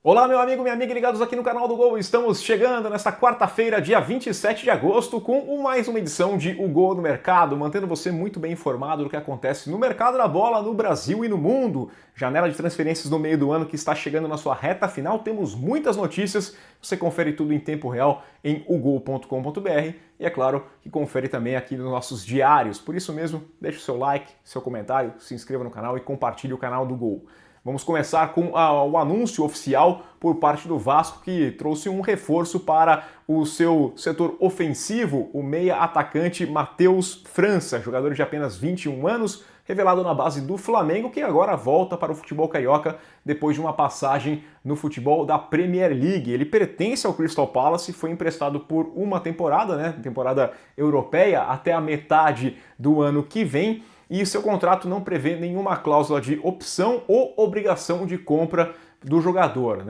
Olá, meu amigo, minha amiga ligados aqui no canal do Gol. Estamos chegando nesta quarta-feira, dia 27 de agosto, com mais uma edição de O Gol no Mercado, mantendo você muito bem informado do que acontece no mercado da bola, no Brasil e no mundo. Janela de transferências no meio do ano que está chegando na sua reta final, temos muitas notícias, você confere tudo em tempo real em ugol.com.br e é claro que confere também aqui nos nossos diários. Por isso mesmo, deixe o seu like, seu comentário, se inscreva no canal e compartilhe o canal do Gol. Vamos começar com o anúncio oficial por parte do Vasco, que trouxe um reforço para o seu setor ofensivo, o meia atacante Matheus França, jogador de apenas 21 anos, revelado na base do Flamengo, que agora volta para o futebol carioca depois de uma passagem no futebol da Premier League. Ele pertence ao Crystal Palace, foi emprestado por uma temporada, temporada europeia, até a metade do ano que vem. E seu contrato não prevê nenhuma cláusula de opção ou obrigação de compra do jogador,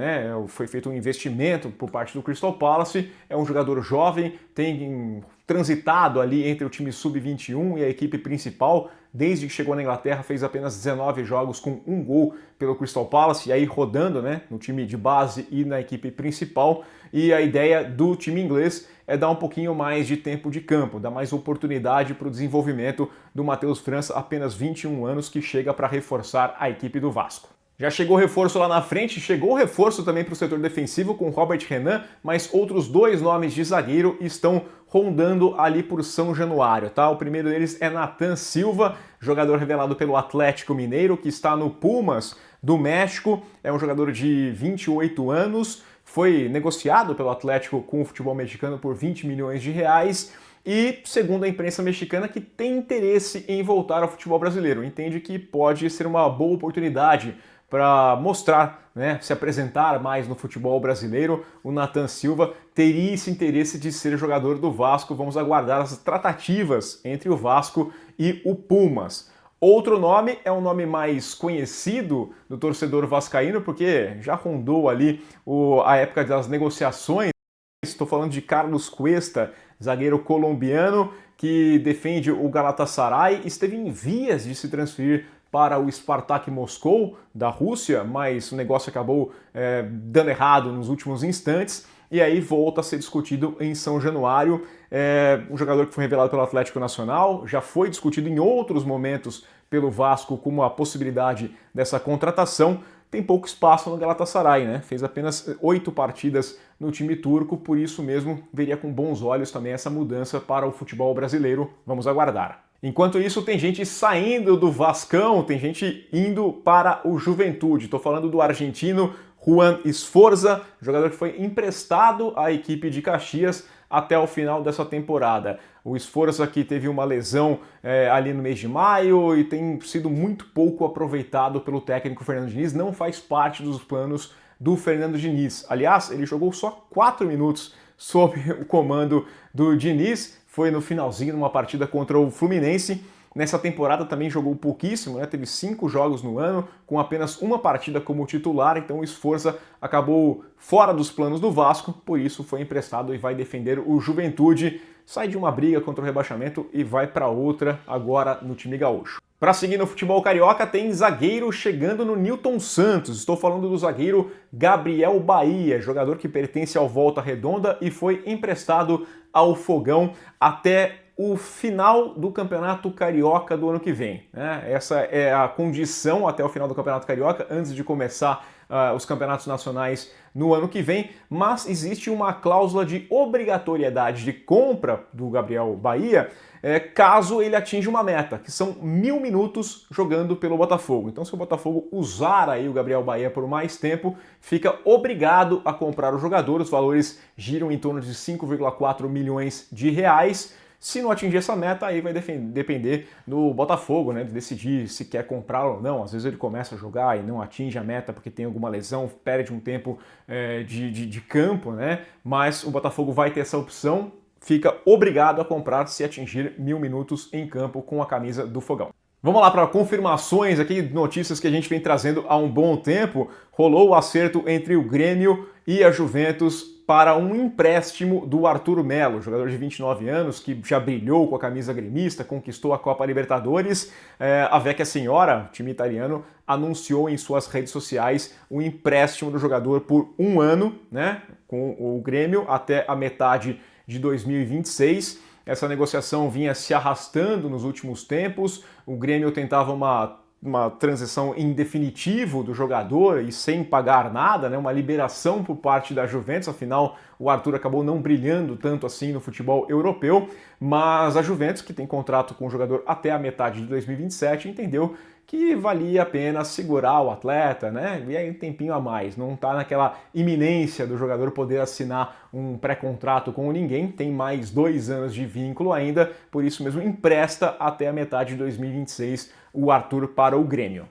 Foi feito um investimento por parte do Crystal Palace, é um jogador jovem, tem transitado ali entre o time sub-21 e a equipe principal. Desde que chegou na Inglaterra, fez apenas 19 jogos com um gol pelo Crystal Palace, e aí rodando no time de base e na equipe principal. E a ideia do time inglês é dar um pouquinho mais de tempo de campo, dar mais oportunidade para o desenvolvimento do Matheus França, apenas 21 anos, que chega para reforçar a equipe do Vasco. Já chegou reforço lá na frente, chegou reforço também para o setor defensivo com Robert Renan, mas outros dois nomes de zagueiro estão rondando ali por São Januário, tá? O primeiro deles é Nathan Silva, jogador revelado pelo Atlético Mineiro, que está no Pumas do México, é um jogador de 28 anos, foi negociado pelo Atlético com o futebol mexicano por 20 milhões de reais, e, segundo a imprensa mexicana, que tem interesse em voltar ao futebol brasileiro, entende que pode ser uma boa oportunidade para mostrar, se apresentar mais no futebol brasileiro. O Nathan Silva teria esse interesse de ser jogador do Vasco. Vamos aguardar as tratativas entre o Vasco e o Pumas. Outro nome é um nome mais conhecido do torcedor vascaíno, porque já rondou ali a época das negociações. Estou falando de Carlos Cuesta, zagueiro colombiano que defende o Galatasaray, esteve em vias de se transferir para o Spartak Moscou, da Rússia, mas o negócio acabou dando errado nos últimos instantes, e aí volta a ser discutido em São Januário. Um jogador que foi revelado pelo Atlético Nacional, já foi discutido em outros momentos pelo Vasco como a possibilidade dessa contratação. Tem pouco espaço no Galatasaray, Fez apenas 8 partidas no time turco, por isso mesmo veria com bons olhos também essa mudança para o futebol brasileiro. Vamos aguardar. Enquanto isso, tem gente saindo do Vascão, tem gente indo para o Juventude. Estou falando do argentino Juan Esforza, jogador que foi emprestado à equipe de Caxias até o final dessa temporada. O Esforza que teve uma lesão ali no mês de maio e tem sido muito pouco aproveitado pelo técnico Fernando Diniz, não faz parte dos planos do Fernando Diniz. Aliás, ele jogou só 4 minutos sob o comando do Diniz, foi no finalzinho numa partida contra o Fluminense. Nessa temporada também jogou pouquíssimo, teve 5 jogos no ano, com apenas uma partida como titular, então o Esforza acabou fora dos planos do Vasco, por isso foi emprestado e vai defender o Juventude, sai de uma briga contra o rebaixamento e vai para outra agora no time gaúcho. Para seguir no futebol carioca, tem zagueiro chegando no Nilton Santos. Estou falando do zagueiro Gabriel Bahia, jogador que pertence ao Volta Redonda e foi emprestado ao Fogão até o final do Campeonato Carioca do ano que vem. Essa é a condição até o final do Campeonato Carioca, antes de começar os campeonatos nacionais no ano que vem, mas existe uma cláusula de obrigatoriedade de compra do Gabriel Bahia caso ele atinja uma meta, que são 1000 minutos jogando pelo Botafogo. Então, se o Botafogo usar aí o Gabriel Bahia por mais tempo, fica obrigado a comprar o jogador. Os valores giram em torno de 5,4 milhões de reais. Se não atingir essa meta, aí vai depender do Botafogo, de decidir se quer comprar ou não. Às vezes ele começa a jogar e não atinge a meta porque tem alguma lesão, perde um tempo de campo, Mas o Botafogo vai ter essa opção, fica obrigado a comprar se atingir 1000 minutos em campo com a camisa do Fogão. Vamos lá para confirmações aqui, notícias que a gente vem trazendo há um bom tempo. Rolou o acerto entre o Grêmio e a Juventus para um empréstimo do Arthur Melo, jogador de 29 anos, que já brilhou com a camisa gremista, conquistou a Copa Libertadores. A Vecchia Senhora, time italiano, anunciou em suas redes sociais o empréstimo do jogador por um ano, né, com o Grêmio até a metade de 2026. Essa negociação vinha se arrastando nos últimos tempos. O Grêmio tentava uma transição em definitivo do jogador e sem pagar nada, né? Uma liberação por parte da Juventus, afinal o Arthur acabou não brilhando tanto assim no futebol europeu, mas a Juventus, que tem contrato com o jogador até a metade de 2027, entendeu que valia a pena segurar o atleta, né? E aí um tempinho a mais, não está naquela iminência do jogador poder assinar um pré-contrato com ninguém, tem mais 2 anos de vínculo ainda, por isso mesmo empresta até a metade de 2026 o Arthur para o Grêmio.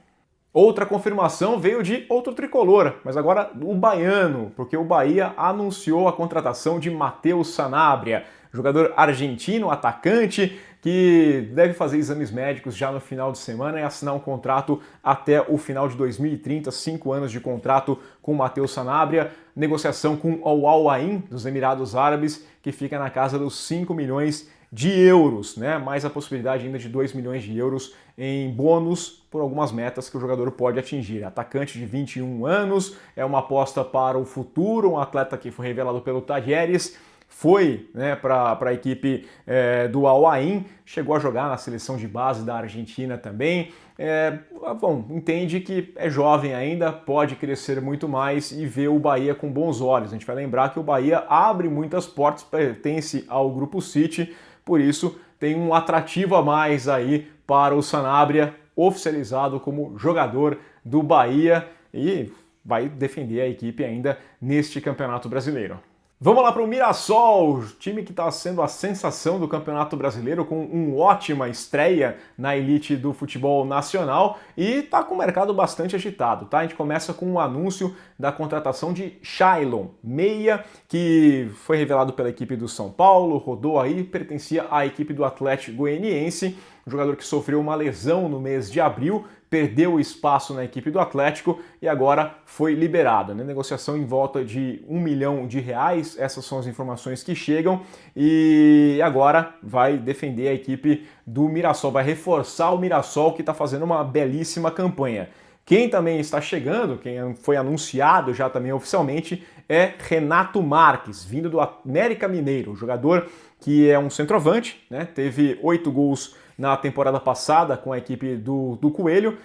Outra confirmação veio de outro tricolor, mas agora o baiano, porque o Bahia anunciou a contratação de Matheus Sanabria, jogador argentino, atacante, que deve fazer exames médicos já no final de semana e assinar um contrato até o final de 2030, 5 anos de contrato com o Matheus Sanabria, negociação com o Al Ain dos Emirados Árabes, que fica na casa dos 5 milhões de euros, né? Mais a possibilidade ainda de 2 milhões de euros em bônus por algumas metas que o jogador pode atingir. Atacante de 21 anos, é uma aposta para o futuro, um atleta que foi revelado pelo Tajeres, foi, né, para a equipe do Al Ain, chegou a jogar na seleção de base da Argentina também. Bom, entende que é jovem ainda, pode crescer muito mais e vê o Bahia com bons olhos. A gente vai lembrar que o Bahia abre muitas portas, pertence ao Grupo City, por isso tem um atrativo a mais aí para o Sanabria, oficializado como jogador do Bahia e vai defender a equipe ainda neste Campeonato Brasileiro. Vamos lá para o Mirassol, time que está sendo a sensação do Campeonato Brasileiro, com uma ótima estreia na elite do futebol nacional e está com o mercado bastante agitado, tá? A gente começa com um anúncio da contratação de Shailon, meia, que foi revelado pela equipe do São Paulo, rodou aí, pertencia à equipe do Atlético Goianiense, um jogador que sofreu uma lesão no mês de abril, perdeu o espaço na equipe do Atlético e agora foi liberado. Né? Negociação em volta de R$1 milhão, essas são as informações que chegam, e agora vai defender a equipe do Mirassol, vai reforçar o Mirassol, que está fazendo uma belíssima campanha. Quem também está chegando, quem foi anunciado já também oficialmente, é Renato Marques, vindo do América Mineiro, um jogador que é um centroavante, né? Teve 8 gols na temporada passada com a equipe do Coelho.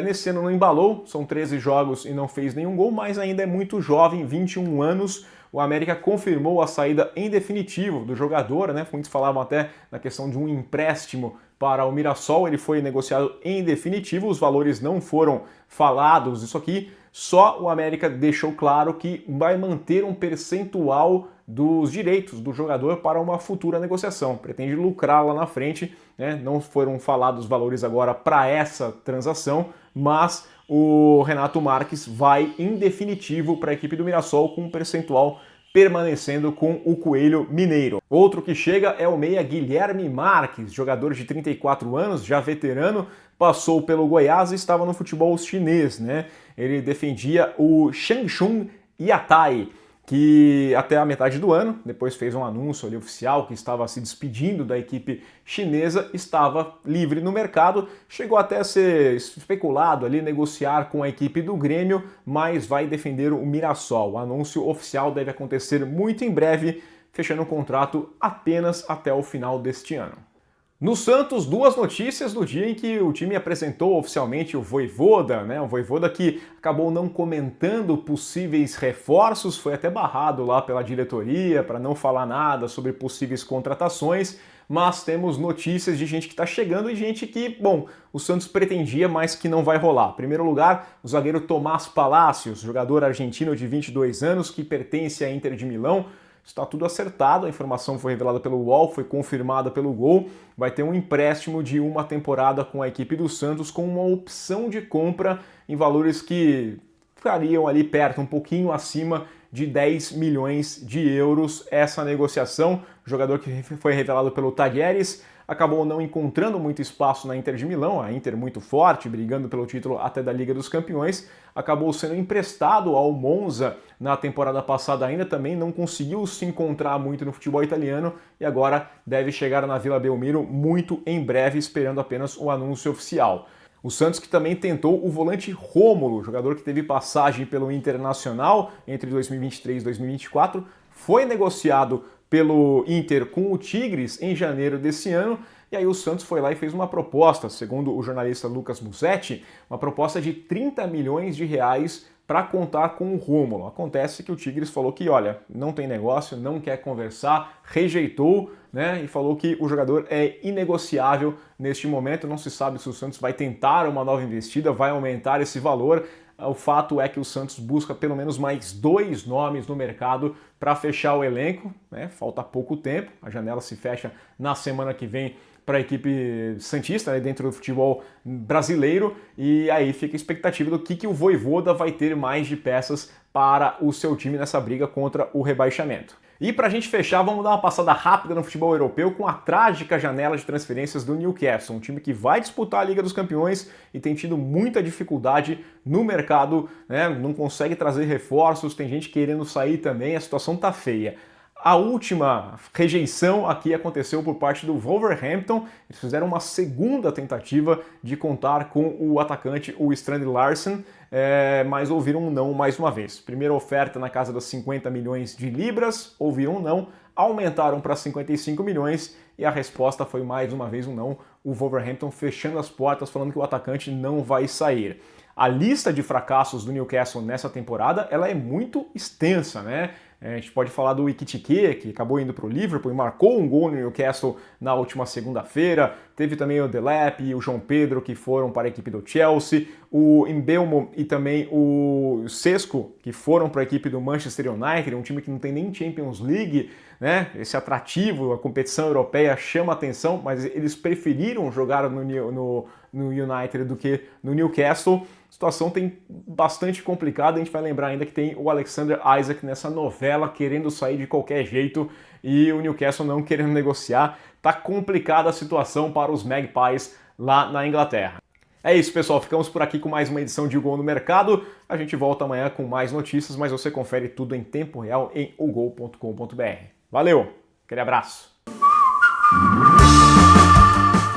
Nesse ano não embalou, são 13 jogos e não fez nenhum gol, mas ainda é muito jovem, 21 anos. O América confirmou a saída em definitivo do jogador, né? Muitos falavam até na questão de um empréstimo para o Mirassol, ele foi negociado em definitivo, os valores não foram falados, isso aqui, só o América deixou claro que vai manter um percentual dos direitos do jogador para uma futura negociação, pretende lucrar lá na frente, né? Não foram falados valores agora para essa transação, mas o Renato Marques vai em definitivo para a equipe do Mirassol com um percentual permanecendo com o Coelho Mineiro. Outro que chega é o meia Guilherme Marques, jogador de 34 anos, já veterano, passou pelo Goiás e estava no futebol chinês, né? Ele defendia o Changchun Yatai, que até a metade do ano, depois fez um anúncio ali oficial que estava se despedindo da equipe chinesa, estava livre no mercado, chegou até a ser especulado ali, negociar com a equipe do Grêmio, mas vai defender o Mirassol. O anúncio oficial deve acontecer muito em breve, fechando o contrato apenas até o final deste ano. No Santos, duas notícias do dia em que o time apresentou oficialmente o Vojvoda, né? O Vojvoda que acabou não comentando possíveis reforços, foi até barrado lá pela diretoria para não falar nada sobre possíveis contratações, mas temos notícias de gente que está chegando e gente que, bom, o Santos pretendia, mas que não vai rolar. Em primeiro lugar, o zagueiro Tomás Palacios, jogador argentino de 22 anos que pertence à Inter de Milão. Está tudo acertado, a informação foi revelada pelo UOL, foi confirmada pelo Gol, vai ter um empréstimo de uma temporada com a equipe do Santos com uma opção de compra em valores que ficariam ali perto, um pouquinho acima de 10 milhões de euros essa negociação. O jogador que foi revelado pelo Tajeres acabou não encontrando muito espaço na Inter de Milão, a Inter muito forte, brigando pelo título até da Liga dos Campeões, acabou sendo emprestado ao Monza na temporada passada ainda, também não conseguiu se encontrar muito no futebol italiano e agora deve chegar na Vila Belmiro muito em breve, esperando apenas o anúncio oficial. O Santos que também tentou o volante Rômulo, jogador que teve passagem pelo Internacional entre 2023 e 2024, foi negociado pelo Inter com o Tigres em janeiro desse ano, e aí o Santos foi lá e fez uma proposta, segundo o jornalista Lucas Musetti, uma proposta de 30 milhões de reais para contar com o Rômulo. Acontece que o Tigres falou que, olha, não tem negócio, não quer conversar, rejeitou, né, e falou que o jogador é inegociável neste momento. Não se sabe se o Santos vai tentar uma nova investida, vai aumentar esse valor. O fato é que o Santos busca pelo menos mais 2 nomes no mercado para fechar o elenco, né? Falta pouco tempo, a janela se fecha na semana que vem para a equipe santista, né, dentro do futebol brasileiro, e aí fica a expectativa do que o Vojvoda vai ter mais de peças para o seu time nessa briga contra o rebaixamento. E para a gente fechar, vamos dar uma passada rápida no futebol europeu com a trágica janela de transferências do Newcastle, um time que vai disputar a Liga dos Campeões e tem tido muita dificuldade no mercado, né? Não consegue trazer reforços, tem gente querendo sair também, a situação tá feia. A última rejeição aqui aconteceu por parte do Wolverhampton. Eles fizeram uma segunda tentativa de contar com o atacante, o Strand Larsen, mas ouviram um não mais uma vez. Primeira oferta na casa das 50 milhões de libras, ouviram um não, aumentaram para 55 milhões e a resposta foi mais uma vez um não. O Wolverhampton fechando as portas, falando que o atacante não vai sair. A lista de fracassos do Newcastle nessa temporada ela é muito extensa, né? A gente pode falar do Ekitike, que acabou indo para o Liverpool e marcou um gol no Newcastle na última segunda-feira. Teve também o Delap e o João Pedro, que foram para a equipe do Chelsea. O Mbeumo e também o Sesco, que foram para a equipe do Manchester United, um time que não tem nem Champions League, né? Esse atrativo, a competição europeia chama atenção, mas eles preferiram jogar no United do que no Newcastle. A situação tem bastante complicada, a gente vai lembrar ainda que tem o Alexander Isak nessa novela querendo sair de qualquer jeito e o Newcastle não querendo negociar. Tá complicada a situação para os Magpies lá na Inglaterra. É isso, pessoal, ficamos por aqui com mais uma edição de Gol no Mercado. A gente volta amanhã com mais notícias, mas você confere tudo em tempo real em ogol.com.br. Valeu, aquele abraço!